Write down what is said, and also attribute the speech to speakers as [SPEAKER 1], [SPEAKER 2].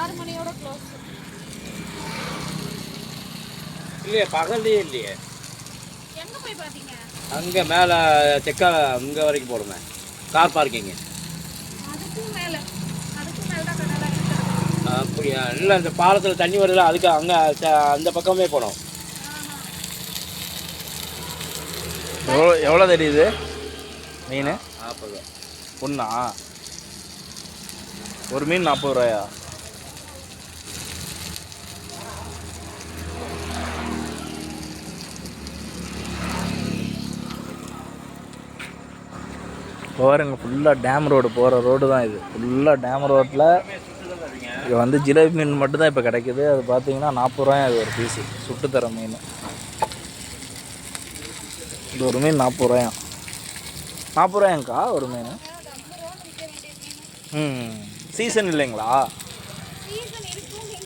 [SPEAKER 1] 6 மணியோட க்ளோஸ்.
[SPEAKER 2] இல்லையே, பகல்லையே இல்லையே.
[SPEAKER 1] எங்க போய் பாத்தீங்க?
[SPEAKER 2] அங்கே மேலே செக்கா இங்கே வரைக்கும் போடுமே, கார் பார்க்கிங்கு.
[SPEAKER 1] அதுக்கும் மேல தான் கடலா இருக்கு.
[SPEAKER 2] அப்படியா? இல்லை, அந்த பாலத்தில் தண்ணி வருதுல, அதுக்கு அங்கே அந்த பக்கமே போனோம்.
[SPEAKER 3] எவ்வளோ தெரியுது மீன்?
[SPEAKER 2] 40
[SPEAKER 3] ஒன்றா? ஒரு மீன் 40 ரூபாயா? பாருங்க, ஃபுல்லாக டேம் ரோடு போகிற ரோடு தான் இது. ஃபுல்லாக டேம் ரோட்டில் இது வந்து ஜிலேபி மீன் மட்டும்தான் இப்போ கிடைக்கிது. அது பார்த்தீங்கன்னா 40 ரூபாயா அது ஒரு பீஸு, சுட்டுத்தர மீன். இது ஒரு மீன் 40 ரூபாயா? 40 ரூபாயாங்க்கா ஒரு மீன்? சீசன் இல்லைங்களா?